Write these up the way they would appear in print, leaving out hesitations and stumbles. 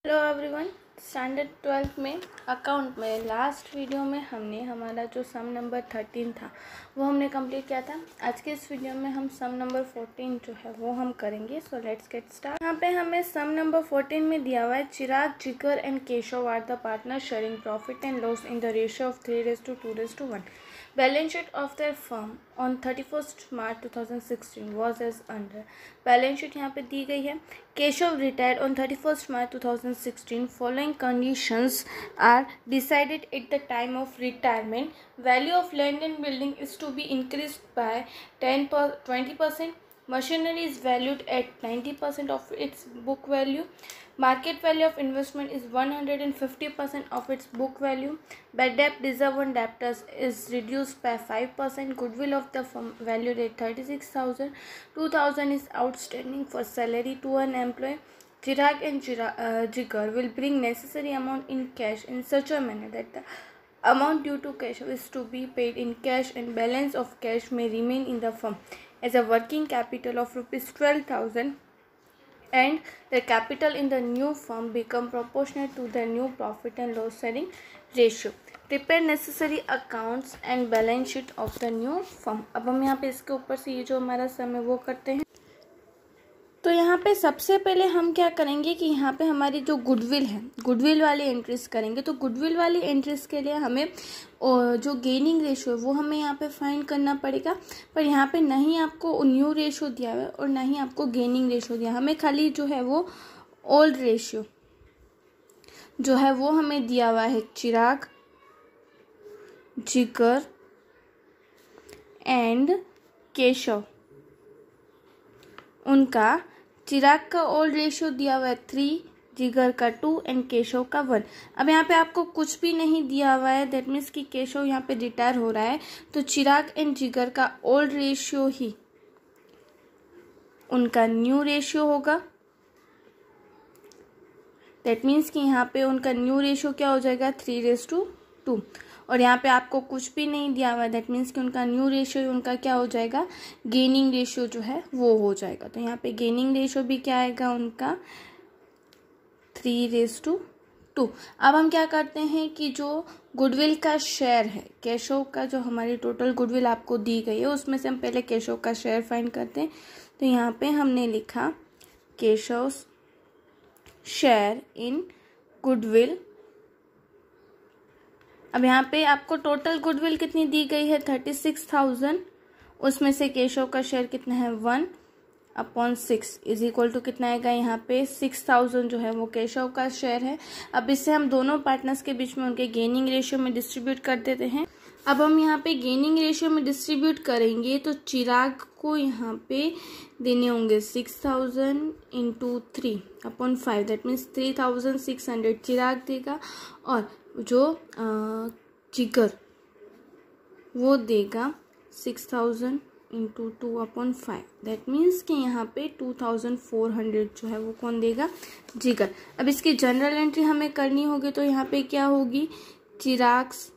Hello everyone. Standard 12th में account में last video में हमने हमारा जो सम नंबर 13 था वो हमने कंप्लीट किया था। आज के इस वीडियो में हम सम नंबर 14 जो है वो हम करेंगे। So let's get start. यहाँ पे हमें सम नंबर 14 में दिया हुआ है Chirag, Jigar and Keshav are the partner sharing profit and loss in the ratio of 3:2:1। Balance sheet of their firm on 31st March 2016 was as under। Balance sheet यहाँ पे दी गई है। Keshav retired on 31st March 2016. Following conditions are decided at the time of retirement. Value of land and building is to be increased by 20%. Machinery is valued at 90% of its book value. Market value of investment is 150% of its book value. Bad debt reserve on debtors is reduced by 5%. Goodwill of the firm valued at 36,000. 2,000 is outstanding for salary to an employee. Chirag and Jigar will bring necessary amount in cash in such a manner that the amount due to cash is to be paid in cash and balance of cash may remain in the firm as a working capital of rupees 12,000. And the capital in the new firm become proportionate to the new profit and loss sharing ratio. Prepare necessary accounts and balance sheet of the new firm. अब हम यहाँ पे इसके ऊपर से ये जो हमारा सम है वो करते हैं। तो यहाँ पे सबसे पहले हम क्या करेंगे कि यहाँ पे हमारी जो गुडविल है, गुडविल वाली एंट्रीज करेंगे। तो गुडविल वाली एंट्रीज के लिए हमें जो गेनिंग रेशियो है वो हमें यहाँ पे फाइंड करना पड़ेगा। पर यहाँ पे नहीं आपको न्यू रेशियो दिया हुआ है और नहीं आपको गेनिंग रेशियो दिया, हमें खाली जो है वो ओल्ड रेशियो जो है वो हमें दिया हुआ है। चिराग, जिगर एंड केशव, उनका चिराग का ओल्ड रेशियो दिया हुआ है 3, जिगर का 2 एंड केशव का 1। अब यहाँ पे आपको कुछ भी नहीं दिया हुआ है, दैट मीन्स कि केशव यहाँ पे रिटायर हो रहा है, तो चिराग एंड जिगर का ओल्ड रेशियो ही उनका न्यू रेशियो होगा। दैट मीन्स कि यहाँ पे उनका न्यू रेशियो क्या हो जाएगा 3:2। और यहाँ पे आपको कुछ भी नहीं दिया हुआ है, दैट मीन्स कि उनका न्यू रेशियो उनका क्या हो जाएगा, गेनिंग रेशियो जो है वो हो जाएगा। तो यहाँ पे गेनिंग रेशियो भी क्या आएगा उनका 3:2। अब हम क्या करते हैं कि जो गुडविल का शेयर है केशव का, जो हमारी टोटल गुडविल आपको दी गई है उसमें से हम पहले केशव का शेयर फाइंड करते हैं। तो यहाँ पे हमने लिखा केशव शेयर इन गुडविल। अब यहाँ पे आपको टोटल गुडविल कितनी दी गई है 36,000, उसमें से केशव का शेयर कितना है 1/6 इज इक्वल टू कितना आएगा यहाँ पे 6,000 जो है वो केशव का शेयर है। अब इससे हम दोनों पार्टनर्स के बीच में उनके गेनिंग रेशियो में डिस्ट्रीब्यूट कर देते हैं। अब हम यहाँ पे गेनिंग रेशियो में डिस्ट्रीब्यूट करेंगे तो चिराग को यहाँ पे देने होंगे 6,000 इंटू 3/5, दैट मीन्स 3,600 चिराग देगा और जो जिगर वो देगा 6,000 इंटू 2/5, दैट मीन्स कि यहाँ पे 2,400 जो है वो कौन देगा, जिगर। अब इसकी जनरल एंट्री हमें करनी होगी तो यहाँ पे क्या होगी, चिराग्स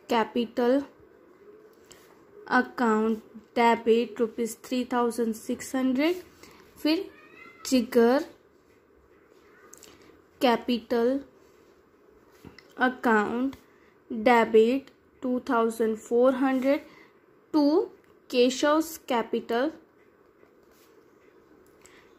कैपिटल अकाउंट डेबिट ₹3,600, फिर Jigar capital account debit 2,400 to Keshav's capital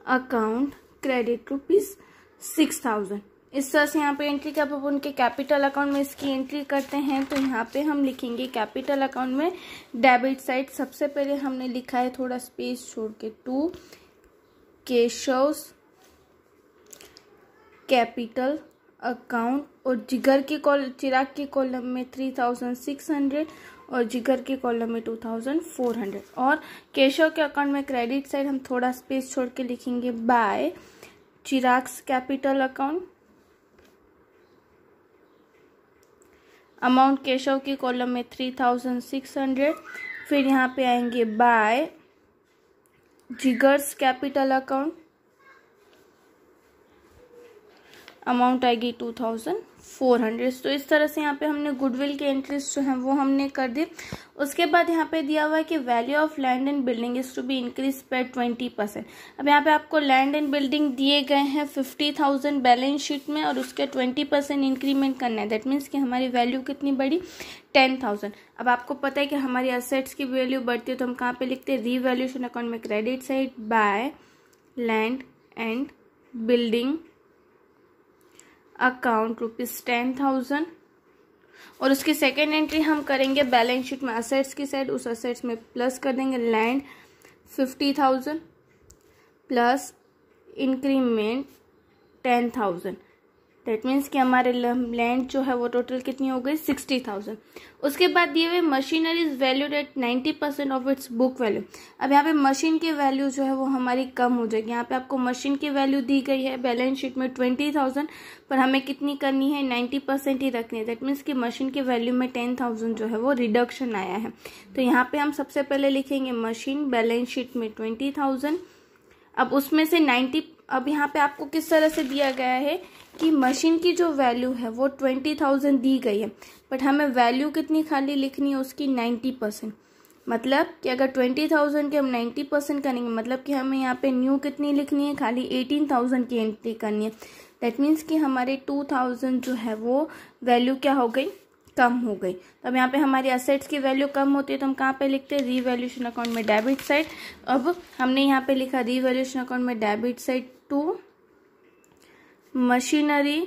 account credit ₹6,000। इस तरह से यहाँ पे एंट्री का अब उनके कैपिटल अकाउंट में इसकी एंट्री करते हैं। तो यहाँ पे हम लिखेंगे कैपिटल अकाउंट में डेबिट साइड सबसे पहले हमने लिखा है थोड़ा स्पेस छोड़ के 2 केशव्स कैपिटल अकाउंट और चिराग के कॉलम में 3,600 और जिगर के कॉलम में 2,400। और केशव के अकाउंट में क्रेडिट साइड हम थोड़ा स्पेस छोड़ के लिखेंगे by Chirag's capital account. Amount Keshav की कॉलम में 3,600, फिर यहाँ पे आएंगे by Jigar's capital account, amount आएगी 2,400। तो इस तरह से यहाँ पे हमने गुडविल की एंट्रीज जो हैं वो हमने कर दी। उसके बाद यहाँ पे दिया हुआ है कि value of land and building is to be increase by 20%। अब यहाँ पे आपको लैंड एंड बिल्डिंग दिए गए हैं 50,000 बैलेंस शीट में और उसके 20% इंक्रीमेंट करना है। दैट मीन्स कि हमारी वैल्यू कितनी बढ़ी, 10,000। अब आपको पता है कि हमारी असेट्स की वैल्यू बढ़ती है तो हम कहाँ पे लिखते हैं, रीवैल्यूएशन अकाउंट में credit side by land and building account ₹10,000। और उसकी सेकेंड एंट्री हम करेंगे बैलेंस शीट में असेट्स की साइड, उस असेट्स में प्लस कर देंगे land 50,000 plus increment 10,000। That means कि हमारे लैंड जो है वो टोटल कितनी हो गई, 60,000। उसके बाद दिए हुए machineries valued at 90% of its book value. अब यहाँ पे मशीन की वैल्यू जो है वो हमारी कम हो जाएगी। यहाँ पे आपको मशीन की वैल्यू दी गई है बैलेंस शीट में 20,000, पर हमें कितनी करनी है, 90% ही रखनी है। दैट मीन्स कि मशीन की वैल्यू में 10,000 जो है वो रिडक्शन आया है। तो यहाँ पे हम सबसे पहले लिखेंगे मशीन बैलेंस शीट में 20,000। अब उसमें से 90, अब यहाँ पे आपको किस तरह से दिया गया है कि मशीन की जो वैल्यू है वो 20,000 दी गई है, बट हमें वैल्यू कितनी खाली लिखनी है उसकी, 90%। मतलब कि अगर 20,000 के हम 90% करेंगे, मतलब कि हमें यहाँ पे न्यू कितनी लिखनी है, खाली 18,000 की एंट्री करनी है। दैट मीन्स कि हमारे 2,000 जो है वो वैल्यू क्या हो गई, कम हो गई। तो अब यहाँ पे हमारी असेट्स की वैल्यू कम होती है तो हम कहाँ पे लिखते हैं, रीवैल्यूएशन अकाउंट में डेबिट साइड। अब हमने यहाँ पे लिखा रीवैल्यूएशन अकाउंट में debit side to machinery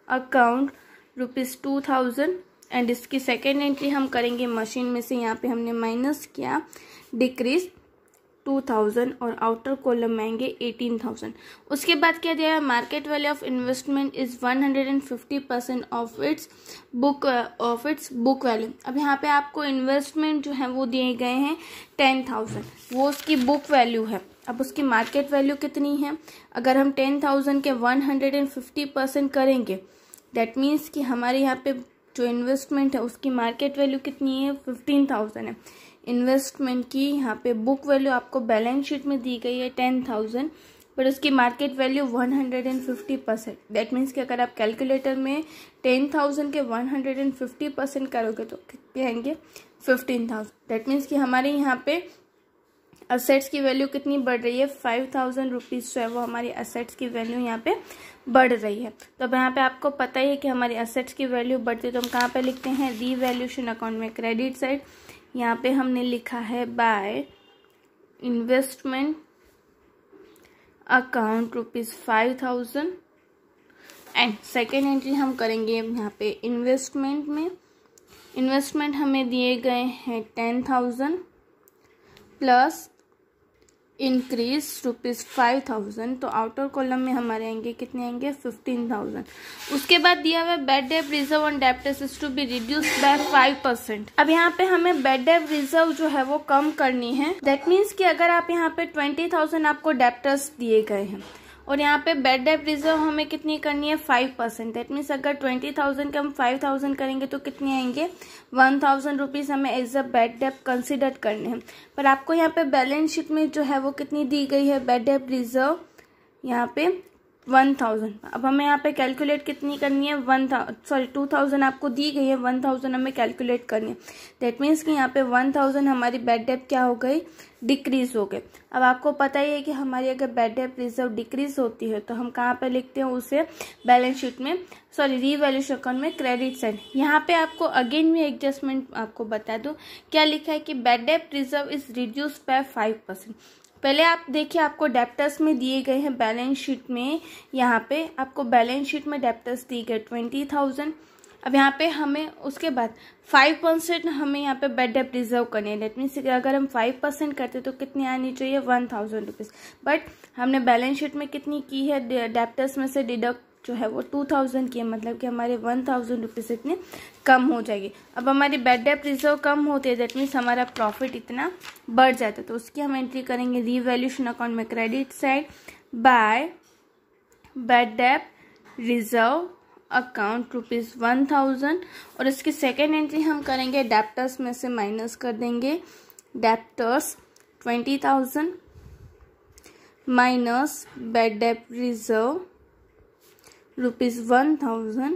account ₹2,000 and इसकी सेकेंड एंट्री हम करेंगे मशीन में से, यहाँ पे हमने माइनस किया डिक्रीज 2,000 और आउटर कॉलम में आएंगे 18,000। उसके बाद क्या दिया है, market value of investment is 150% of its book value. अब यहाँ पे आपको इन्वेस्टमेंट जो है वो दिए गए हैं 10,000, वो उसकी बुक वैल्यू है। अब उसकी मार्केट वैल्यू कितनी है, अगर हम 10,000 के 150% करेंगे, दैट मीन्स कि हमारे यहाँ पे जो इन्वेस्टमेंट है उसकी मार्केट वैल्यू कितनी है, 15,000 है। इन्वेस्टमेंट की यहाँ पे बुक वैल्यू आपको बैलेंस शीट में दी गई है 10,000, पर उसकी मार्केट वैल्यू 150%। दैट मीन्स कि अगर आप कैलकुलेटर में 10,000 के 150% करोगे तो कितने आएंगे, 15,000। दैट मीन्स कि हमारे यहाँ पे असेट्स की वैल्यू कितनी बढ़ रही है, 5,000 रुपीज़ जो है वो हमारी असेट्स की वैल्यू यहाँ पे बढ़ रही है। तो अब यहाँ पे आपको पता ही है कि हमारी असेट्स की वैल्यू बढ़ती है तो हम कहाँ पे लिखते हैं, रीवैल्यूएशन अकाउंट में क्रेडिट साइड। यहाँ पे हमने लिखा है by investment account ₹5,000 and second entry हम करेंगे यहाँ पे इन्वेस्टमेंट में। इन्वेस्टमेंट हमें दिए गए हैं 10,000 प्लस इंक्रीज ₹5,000, तो आउटर कॉलम में हमारे आएंगे कितने आएंगे, 15,000। उसके बाद दिया हुआ bad debt reserve on debtors is to be reduced by 5%। अब यहाँ पे हमें बैड डेट रिजर्व जो है वो कम करनी है। दैट मीन्स कि अगर आप यहाँ पे 20,000 आपको डेब्टर्स दिए गए हैं और यहाँ पे बैड डेट रिजर्व हमें कितनी करनी है, 5%। दैट मीन्स अगर 20,000 के हम 5,000 करेंगे तो कितने आएंगे, 1,000 रुपीज़ हमें as a bad debt consider करने हैं। पर आपको यहाँ पे बैलेंस शीट में जो है वो कितनी दी गई है बैड डेट रिजर्व, यहाँ पे 1,000। अब हमें यहाँ पे कैलकुलेट कितनी करनी है, 2,000 आपको दी गई है, 1,000 हमें कैलकुलेट करनी है। दैट मीन्स कि यहाँ पे 1,000 हमारी बैड डेट क्या हो गई, डिक्रीज हो गए। अब आपको पता ही है कि हमारी अगर बैड डेट रिजर्व डिक्रीज होती है तो हम कहाँ पे लिखते हैं उसे, बैलेंस शीट में, रीवैल्यूएशन अकाउंट में क्रेडिट साइड। यहाँ पे आपको अगेन भी एडजस्टमेंट आपको बता दूं, क्या लिखा है कि bad debt reserve is reduced by 5%। पहले आप देखिए, आपको डेप्टर्स में दिए गए हैं बैलेंस शीट में, यहाँ पे आपको बैलेंस शीट में डेप्टर्स दिए गए 20,000। अब यहाँ पे हमें उसके बाद 5% हमें यहाँ पे बैड डेट रिजर्व करनी है। दैट मीन्स अगर हम 5% करते तो कितनी आनी चाहिए, 1,000 रुपीज़, बट हमने बैलेंस शीट में कितनी की है, डेप्टर्स में से डिडक्ट जो है वो 2,000 की है, मतलब कि हमारे 1,000 रुपीज़ इतने कम हो जाएगी। अब हमारी बैड डेट रिजर्व कम होती है, दैट मीन्स हमारा प्रॉफिट इतना बढ़ जाता है, तो उसकी हम एंट्री करेंगे रीवैल्यूएशन अकाउंट में credit side by bad debt reserve account ₹1,000 और इसकी सेकेंड एंट्री हम करेंगे डेप्टर्स में से माइनस कर देंगे, debtors 20,000 minus bad debt reserve ₹1,000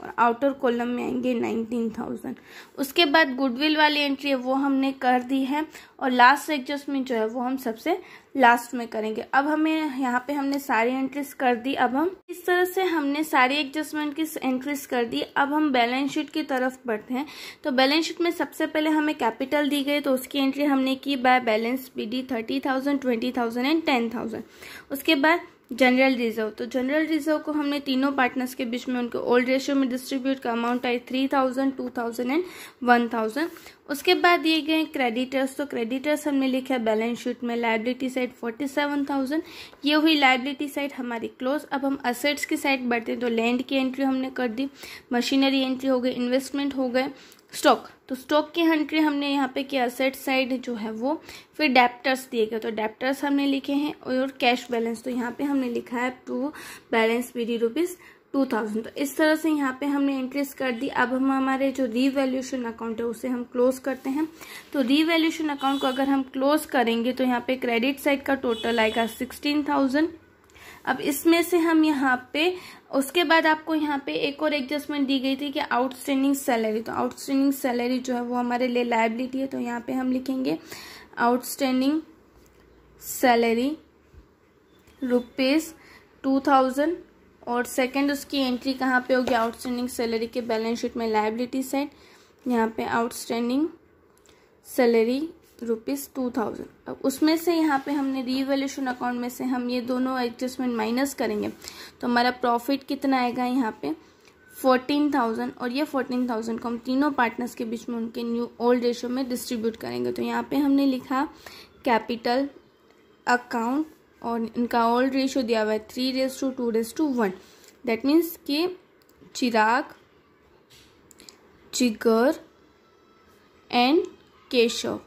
और आउटर कॉलम में आएंगे 19,000। उसके बाद गुडविल वाली एंट्री है वो हमने कर दी है और लास्ट एडजस्टमेंट जो है वो हम सबसे लास्ट में करेंगे। अब हमें यहाँ पे हमने सारी एंट्रीज कर दी। अब हम इस तरह से हमने सारी एडजस्टमेंट की एंट्रीज कर दी। अब हम बैलेंस शीट की तरफ बढ़ते हैं। तो बैलेंस शीट में सबसे पहले हमें कैपिटल दी गई तो उसकी एंट्री हमने की बाय बैलेंस BD 30,000, 20,000 एंड 10,000। उसके बाद जनरल रिजर्व, तो जनरल रिजर्व को हमने तीनों पार्टनर्स के बीच में उनके ओल्ड रेशियो में डिस्ट्रीब्यूट का अमाउंट आई 3,000, 2,000 एंड 1,000। उसके बाद दिए गए क्रेडिटर्स, तो क्रेडिटर्स हमने लिखा है बैलेंस शीट में लायबिलिटी साइड 47,000। ये हुई लायबिलिटी साइड हमारी क्लोज। अब हम असेट्स की साइड बढ़ते हैं तो लैंड की एंट्री हमने कर दी, मशीनरी एंट्री हो गई, इन्वेस्टमेंट हो गए, स्टॉक, तो स्टॉक की एंट्री हमने यहाँ पे किया असेट साइड जो है वो। फिर डेप्टर्स दिए गए तो डेप्टर्स हमने लिखे हैं और कैश बैलेंस, तो यहाँ पे हमने लिखा है टू बैलेंस BD ₹2,000। तो इस तरह से यहाँ पे हमने एंट्रीज कर दी। अब हम हमारे जो रीवैल्यूएशन अकाउंट है उसे हम क्लोज करते हैं। तो रीवैल्यूएशन अकाउंट को अगर हम क्लोज करेंगे तो यहाँ पे क्रेडिट साइड का टोटल आएगा 16,000। अब इसमें से हम यहाँ पे उसके बाद आपको यहाँ पे एक और एडजस्टमेंट दी गई थी कि आउटस्टैंडिंग सैलरी, तो आउटस्टैंडिंग सैलरी जो है वो हमारे लिए लायबिलिटी है। तो यहाँ पे हम लिखेंगे आउटस्टैंडिंग सैलरी ₹2,000 और सेकंड उसकी एंट्री कहाँ पे होगी, आउटस्टैंडिंग सैलरी के बैलेंस शीट में लायबिलिटी साइड, यहाँ पे आउटस्टैंडिंग सैलरी ₹2,000। अब उसमें से यहाँ पे हमने रीवैल्यूएशन अकाउंट में से हम ये दोनों एडजस्टमेंट माइनस करेंगे तो हमारा प्रॉफिट कितना आएगा यहाँ पे 14,000। और ये 14,000 को हम तीनों पार्टनर्स के बीच में उनके न्यू ओल्ड रेशियो में डिस्ट्रीब्यूट करेंगे। तो यहाँ पे हमने लिखा कैपिटल अकाउंट और इनका ओल्ड रेशियो दिया हुआ है 3:2:1। दैट मीन्स कि चिराग, जिगर एंड केशव,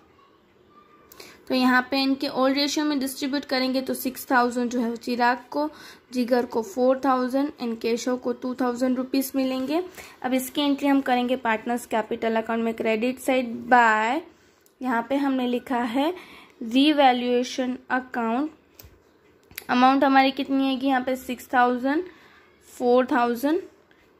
तो यहाँ पे इनके ओल्ड रेशियो में डिस्ट्रीब्यूट करेंगे तो 6,000 जो है चिराग को, जिगर को 4,000 एंड केशव को 2,000 रुपीज मिलेंगे। अब इसकी एंट्री हम करेंगे पार्टनर्स कैपिटल अकाउंट में क्रेडिट साइड बाय, यहाँ पे हमने लिखा है रीवैल्यूएशन अकाउंट। अमाउंट हमारी कितनी आएगी यहाँ पे 6,000, 4,000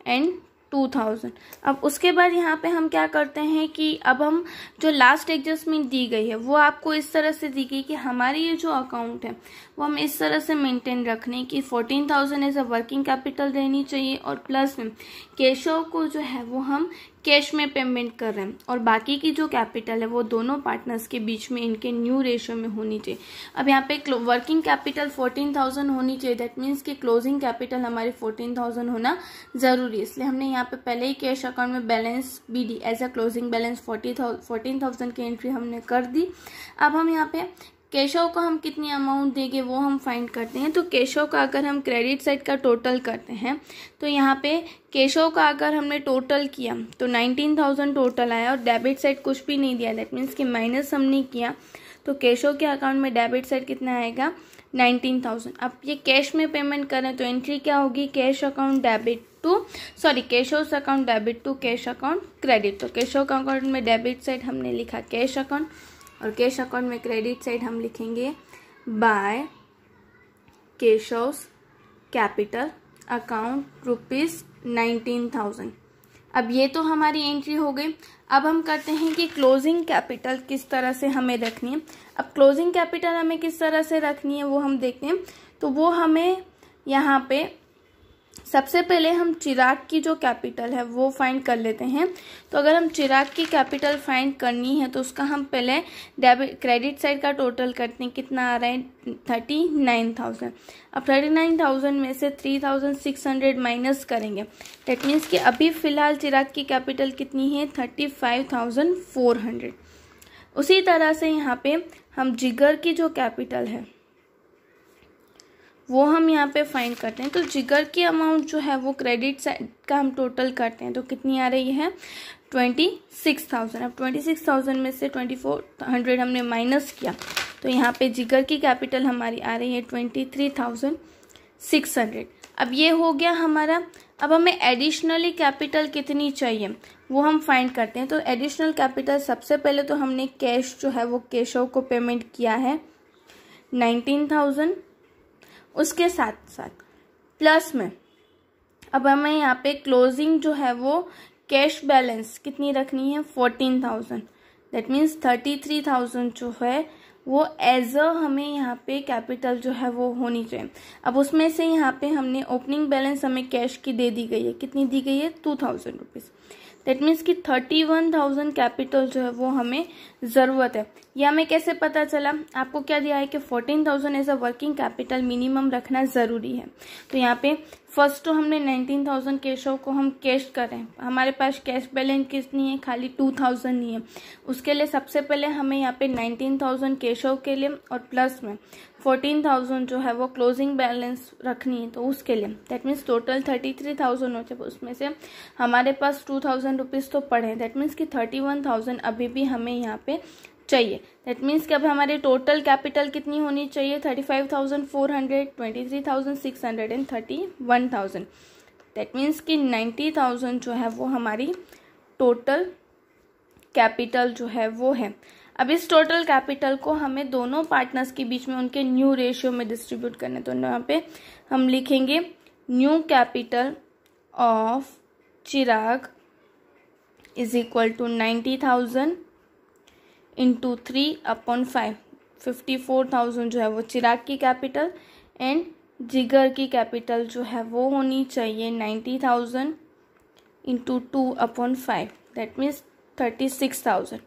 एंड 2,000। अब उसके बाद यहाँ पे हम क्या करते हैं कि अब हम जो लास्ट एडजस्टमेंट दी गई है वो आपको इस तरह से दी गई कि हमारी ये जो अकाउंट है वो हम इस तरह से मेंटेन रखने की 14,000 एज अ वर्किंग कैपिटल रहनी चाहिए और प्लस में केशव को जो है वो हम कैश में पेमेंट कर रहे हैं और बाकी की जो कैपिटल है वो दोनों पार्टनर्स के बीच में इनके न्यू रेशियो में होनी चाहिए। अब यहाँ पे वर्किंग कैपिटल 14,000 होनी चाहिए, दैट मीन्स कि क्लोजिंग कैपिटल हमारी 14,000 होना जरूरी है। इसलिए हमने यहाँ पे पहले ही कैश अकाउंट में balance BD as a closing balance 14,000 की एंट्री हमने कर दी। अब हम यहाँ पे केशव को हम कितनी अमाउंट देंगे वो हम फाइंड करते हैं। तो केशव का अगर हम क्रेडिट साइड का टोटल करते हैं तो यहाँ पे केशव का अगर हमने टोटल किया तो 19,000 टोटल आया और डेबिट साइड कुछ भी नहीं दिया, दैट मीन्स कि माइनस हमने किया तो केशव के अकाउंट में डेबिट साइड कितना आएगा 19,000। अब ये कैश में पेमेंट करें तो एंट्री क्या होगी, cash account debit to Keshav account debit to cash account credit. तो केशव का अकाउंट में डेबिट साइड हमने लिखा कैश अकाउंट और कैश अकाउंट में क्रेडिट साइड हम लिखेंगे बाय केशव्स कैपिटल अकाउंट ₹19,000। अब ये तो हमारी एंट्री हो गई। अब हम करते हैं कि क्लोजिंग कैपिटल किस तरह से हमें रखनी है। अब क्लोजिंग कैपिटल हमें किस तरह से रखनी है वो हम देखते हैं। तो वो हमें यहाँ पे सबसे पहले हम चिराग की जो कैपिटल है वो फाइंड कर लेते हैं। तो अगर हम चिराग की कैपिटल फाइंड करनी है तो उसका हम पहले डेबिट क्रेडिट साइड का टोटल करते हैं, कितना आ रहा है 39,000। अब 39,000 में से 3,600 माइनस करेंगे, दैट मीन्स कि अभी फिलहाल चिराग की कैपिटल कितनी है 35,400। उसी तरह से यहाँ पे हम जिगर की जो कैपिटल है वो हम यहाँ पे फाइंड करते हैं। तो जिगर की अमाउंट जो है वो क्रेडिट साइड का हम टोटल करते हैं तो कितनी आ रही है 26,000। अब 26,000 में से 2,400 हमने माइनस किया तो यहाँ पे जिगर की कैपिटल हमारी आ रही है 23,600। अब ये हो गया हमारा। अब हमें एडिशनली कैपिटल कितनी चाहिए वो हम फाइंड करते हैं। तो एडिशनल कैपिटल सबसे पहले तो हमने कैश जो है वो केशव को पेमेंट किया है 19,000, उसके साथ साथ प्लस में अब हमें यहाँ पे क्लोजिंग जो है वो कैश बैलेंस कितनी रखनी है 14,000। दैट मीन्स 33,000 जो है वो एज अ हमें यहाँ पे कैपिटल जो है वो होनी चाहिए। अब उसमें से यहाँ पे हमने ओपनिंग बैलेंस हमें कैश की दे दी गई है, कितनी दी गई है 2,000 रुपीज़। दैट मीन्स कि 31,000 कैपिटल जो है वो हमें ज़रूरत है। यह हमें कैसे पता चला, आपको क्या दिया है कि 14,000 as a working capital minimum रखना ज़रूरी है। तो यहाँ पे फर्स्ट तो हमने 19,000 कैशों को हम कैश करें, हमारे पास कैश बैलेंस कितनी है खाली 2,000 ही है। उसके लिए सबसे पहले हमें यहाँ पे 19,000 कैशों के लिए और प्लस में 14,000 जो है वो क्लोजिंग बैलेंस रखनी है, तो उसके लिए दैट मीन्स टोटल 33,000 होते हैं। उसमें से हमारे पास 2,000 रुपीज़ तो पड़े, दैट मीन्स कि 31,000 अभी भी हमें यहाँ पे चाहिए। दैट मीन्स कि अब हमारी टोटल कैपिटल कितनी होनी चाहिए 35,400, 23,600 एंड 31,000। दैट मीन्स कि 90,000 जो है वो हमारी टोटल कैपिटल जो है वो है। अब इस टोटल कैपिटल को हमें दोनों पार्टनर्स के बीच में उनके न्यू रेशियो में डिस्ट्रीब्यूट करना है। तो यहाँ पे हम लिखेंगे new capital of Chirag is equal to 90,000 into 3/5। 54,000 जो है वो चिराग की कैपिटल एंड जिगर की कैपिटल जो है वो होनी चाहिए 90,000 इंटू 2/5। That means 36,000।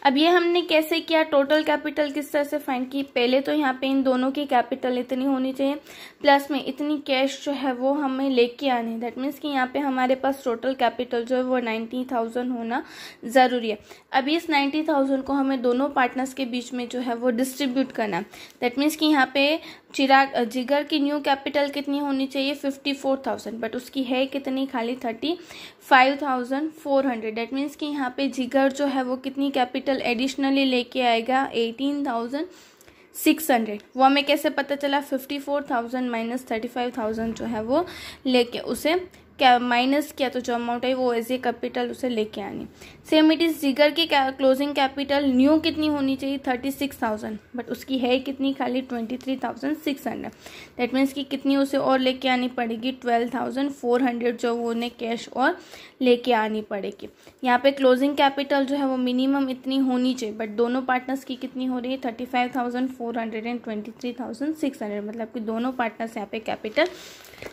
अब ये हमने कैसे किया, टोटल कैपिटल किस तरह से फाइंड की, पहले तो यहाँ पे इन दोनों की कैपिटल इतनी होनी चाहिए, प्लस में इतनी कैश जो है वो हमें लेके आनी है। दैट मीन्स कि यहाँ पे हमारे पास टोटल कैपिटल जो है वो 90,000 होना ज़रूरी है। अभी इस 90,000 को हमें दोनों पार्टनर्स के बीच में जो है वो डिस्ट्रीब्यूट करना है। दैट मीन्स कि यहाँ पे जिगर की न्यू कैपिटल कितनी होनी चाहिए 54,000, बट उसकी है कितनी खाली 35,400। दैट मीन्स कि यहाँ पे जिगर जो है वो कितनी कैपिटल एडिशनली लेके आएगा 18,600। वो हमें कैसे पता चला 54,000 माइनस 35,000 जो है वो लेके उसे क्या माइनस किया, तो जो अमाउंट है वो एज ए कैपिटल उसे लेके आनी। सेम इट इज जिगर की क्लोजिंग कैपिटल न्यू कितनी होनी चाहिए 36,000, बट उसकी है कितनी खाली 23,600। दैट मीन्स कि कितनी उसे और लेके आनी पड़ेगी 12,400 जो वो उन्हें कैश और लेके आनी पड़ेगी। यहाँ पे क्लोजिंग कैपिटल जो है वो मिनिमम इतनी होनी चाहिए, बट दोनों पार्टनर्स की कितनी हो रही है 35,400 एंड 23,600, मतलब कि दोनों पार्टनर्स यहाँ पे कैपिटल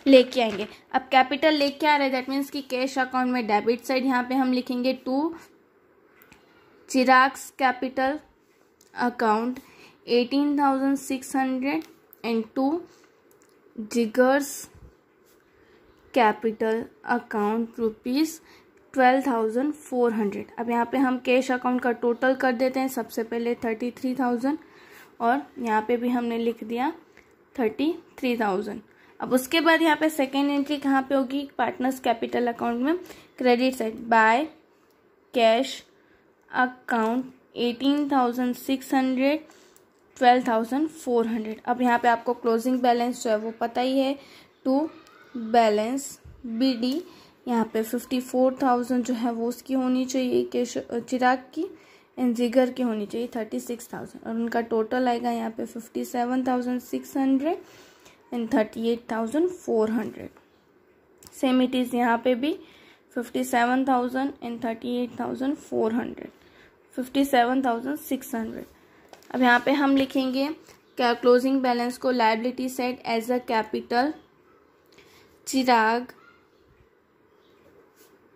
लेके आएंगे। अब कैपिटल लेके आ रहे हैं दैट मीन्स कि कैश अकाउंट में डेबिट साइड यहाँ पे हम लिखेंगे to Chirag's capital account 18,600 and to Jigar's capital account ₹12,400। अब यहाँ पे हम कैश अकाउंट का टोटल कर देते हैं, सबसे पहले 33,000 और यहाँ पे भी हमने लिख दिया 33,000। अब उसके बाद यहाँ पे सेकेंड एंट्री कहाँ पे होगी पार्टनर्स कैपिटल अकाउंट में credit side by cash account 18,600 12,400। अब यहाँ पे आपको क्लोजिंग बैलेंस जो है वो पता ही है टू बैलेंस BD यहाँ पे 54,000 जो है वो उसकी होनी चाहिए कैश चिराग की एंड जिगर की होनी चाहिए 36,000 और उनका टोटल आएगा यहाँ पे 57,600 एंड 38,400। सेम इट इज़ यहाँ पे भी 57,000 एंड 38,400 57,600। अब यहाँ पे हम लिखेंगे क्या क्लोजिंग बैलेंस को liability side as a capital Chirag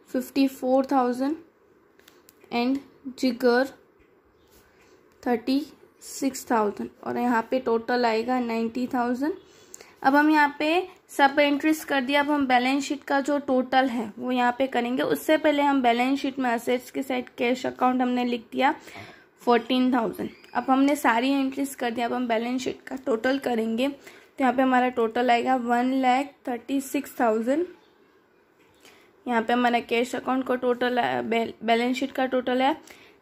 54,000 and Jigar 36,000 और यहाँ पे टोटल आएगा 90,000। अब हम यहाँ पे सब एंट्रीज कर दिया। अब हम बैलेंस शीट का जो टोटल है वो यहाँ पे करेंगे। उससे पहले हम बैलेंस शीट में असेट्स के साइड कैश अकाउंट हमने लिख दिया 14,000। अब हमने सारी एंट्रीज कर दिया। अब हम बैलेंस शीट का टोटल करेंगे तो यहाँ पे हमारा टोटल आएगा 1,36,000। यहाँ पे हमारा कैश अकाउंट का टोटल बैलेंस शीट का टोटल है।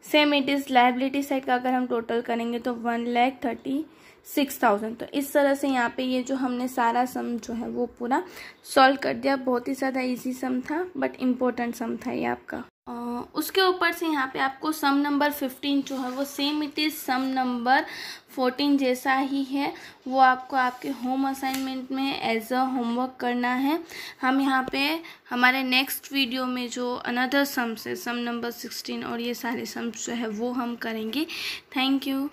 Same it is liability side का अगर हम टोटल करेंगे तो 1,36,000। तो इस तरह से यहाँ पे ये जो हमने सारा सम जो है वो पूरा सॉल्व कर दिया। बहुत ही ज़्यादा इजी सम था बट इम्पोर्टेंट सम था ये आपका। उसके ऊपर से यहाँ पे आपको सम नंबर 15 जो है वो same it is some number 14 जैसा ही है, वो आपको आपके होम असाइनमेंट में एज अ होमवर्क करना है। हम यहाँ पे हमारे नेक्स्ट वीडियो में जो अनदर सम्स है, सम नंबर 16 और ये सारे सम्स जो है वो हम करेंगे। Thank you.